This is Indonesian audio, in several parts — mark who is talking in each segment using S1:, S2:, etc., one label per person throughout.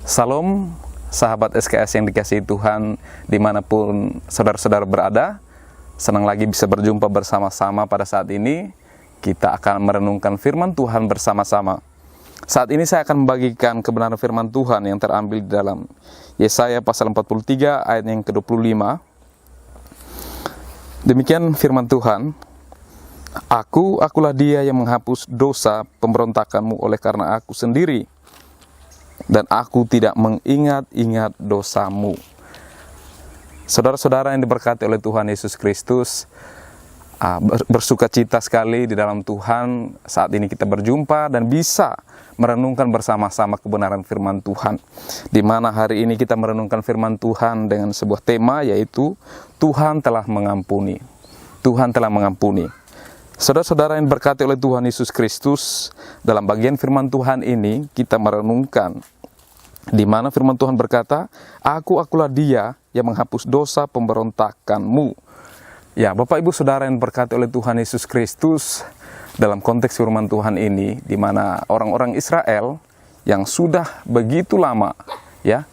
S1: Salam sahabat SKS yang dikasihi Tuhan dimanapun saudara-saudara berada. Senang lagi bisa berjumpa bersama-sama pada saat ini. Kita akan merenungkan firman Tuhan bersama-sama. Saat ini saya akan membagikan kebenaran firman Tuhan yang terambil di dalam Yesaya pasal 43 ayat yang ke-25. Demikian firman Tuhan. Akulah dia yang menghapus dosa pemberontakanmu oleh karena aku sendiri, dan aku tidak mengingat-ingat dosamu. Saudara-saudara yang diberkati oleh Tuhan Yesus Kristus, bersuka cita sekali di dalam Tuhan saat ini kita berjumpa dan bisa merenungkan bersama-sama kebenaran firman Tuhan. Di mana hari ini kita merenungkan firman Tuhan dengan sebuah tema, yaitu Tuhan telah mengampuni. Tuhan telah mengampuni. Saudara-saudara yang berkati oleh Tuhan Yesus Kristus, dalam bagian firman Tuhan ini kita merenungkan di mana firman Tuhan berkata, akulah dia yang menghapus dosa pemberontakanmu. Ya, Bapak Ibu Saudara yang berkati oleh Tuhan Yesus Kristus, dalam konteks firman Tuhan ini, di mana orang-orang Israel yang sudah begitu lama ya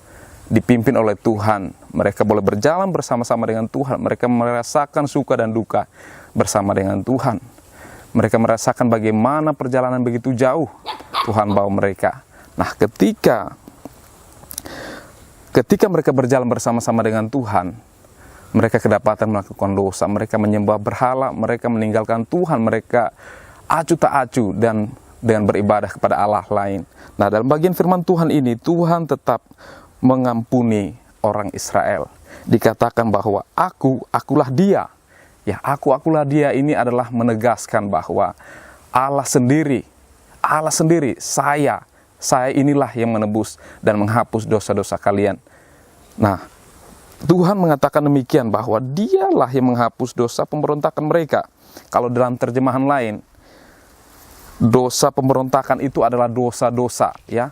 S1: dipimpin oleh Tuhan, mereka boleh berjalan bersama-sama dengan Tuhan, mereka merasakan suka dan duka bersama dengan Tuhan. Mereka merasakan bagaimana perjalanan begitu jauh Tuhan bawa mereka. Nah, ketika mereka berjalan bersama-sama dengan Tuhan, mereka kedapatan melakukan dosa, mereka menyembah berhala, mereka meninggalkan Tuhan, mereka acuh tak acuh dan dengan beribadah kepada Allah lain. Nah, dalam bagian firman Tuhan ini, Tuhan tetap mengampuni orang Israel. Dikatakan bahwa akulah dia. Ya, akulah dia ini adalah menegaskan bahwa Allah sendiri, saya inilah yang menebus dan menghapus dosa-dosa kalian. Nah, Tuhan mengatakan demikian bahwa dialah yang menghapus dosa pemberontakan mereka. Kalau dalam terjemahan lain, dosa pemberontakan itu adalah dosa-dosa, ya.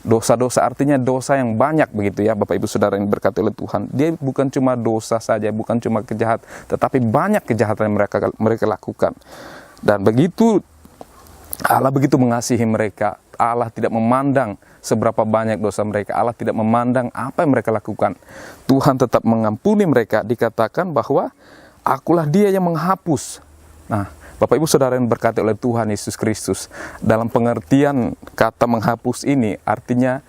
S1: Dosa-dosa artinya dosa yang banyak begitu ya, Bapak Ibu Saudara yang berkati oleh Tuhan. Dia bukan cuma dosa saja, bukan cuma kejahatan, tetapi banyak kejahatan yang mereka lakukan. Dan begitu Allah begitu mengasihi mereka, Allah tidak memandang seberapa banyak dosa mereka, Allah tidak memandang apa yang mereka lakukan. Tuhan tetap mengampuni mereka. Dikatakan bahwa akulah dia yang menghapus. Nah, Bapak Ibu Saudara yang berkati oleh Tuhan Yesus Kristus, dalam pengertian kata menghapus ini artinya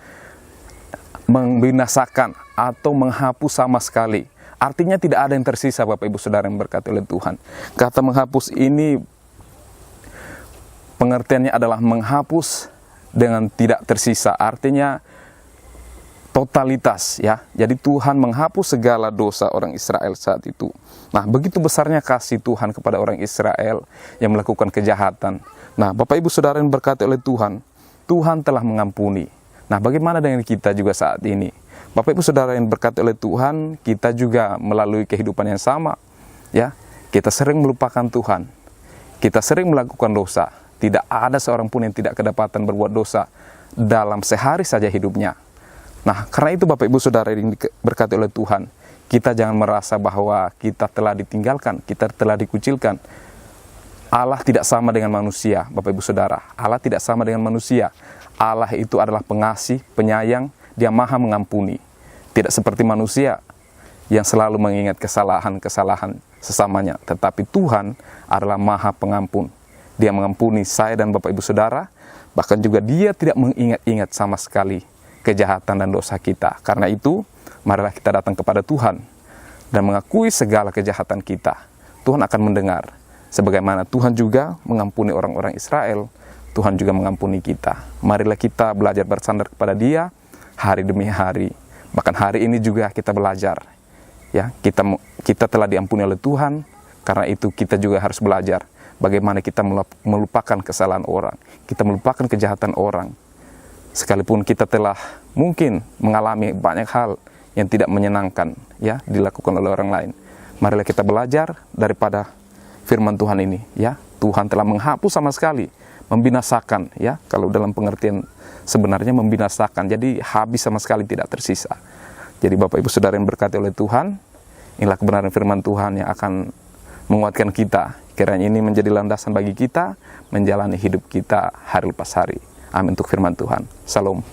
S1: membinasakan atau menghapus sama sekali. Artinya tidak ada yang tersisa, Bapak Ibu Saudara yang berkati oleh Tuhan. Kata menghapus ini pengertiannya adalah menghapus dengan tidak tersisa, artinya totalitas ya. Jadi Tuhan menghapus segala dosa orang Israel saat itu. Nah, begitu besarnya kasih Tuhan kepada orang Israel yang melakukan kejahatan. Nah, Bapak Ibu Saudara yang berkati oleh Tuhan, Tuhan telah mengampuni. Nah, bagaimana dengan kita juga saat ini? Bapak Ibu Saudara yang berkati oleh Tuhan, kita juga melalui kehidupan yang sama ya. Kita sering melupakan Tuhan. Kita sering melakukan dosa. Tidak ada seorang pun yang tidak kedapatan berbuat dosa dalam sehari saja hidupnya. Nah, karena itu Bapak Ibu Saudara yang berkati oleh Tuhan, kita jangan merasa bahwa kita telah ditinggalkan, kita telah dikucilkan. Allah tidak sama dengan manusia, Bapak Ibu Saudara. Allah tidak sama dengan manusia. Allah itu adalah pengasih, penyayang, Dia maha mengampuni. Tidak seperti manusia yang selalu mengingat kesalahan-kesalahan sesamanya. Tetapi Tuhan adalah maha pengampun. Dia mengampuni saya dan Bapak Ibu Saudara, bahkan juga Dia tidak mengingat-ingat sama sekali kejahatan dan dosa kita. Karena itu, marilah kita datang kepada Tuhan dan mengakui segala kejahatan kita. Tuhan akan mendengar. Sebagaimana Tuhan juga mengampuni orang-orang Israel, Tuhan juga mengampuni kita. Marilah kita belajar bersandar kepada Dia hari demi hari. Bahkan hari ini juga kita belajar. Ya, kita telah diampuni oleh Tuhan, karena itu kita juga harus belajar bagaimana kita melupakan kesalahan orang, kita melupakan kejahatan orang. Sekalipun kita telah mungkin mengalami banyak hal yang tidak menyenangkan ya dilakukan oleh orang lain, marilah kita belajar daripada firman Tuhan ini ya. Tuhan telah menghapus sama sekali, membinasakan ya. Kalau dalam pengertian sebenarnya membinasakan, jadi habis sama sekali, tidak tersisa. Jadi Bapak Ibu Saudara yang berkati oleh Tuhan, inilah kebenaran firman Tuhan yang akan menguatkan kita. Kiranya ini menjadi landasan bagi kita menjalani hidup kita hari lepas hari. Amin untuk firman Tuhan. Salam.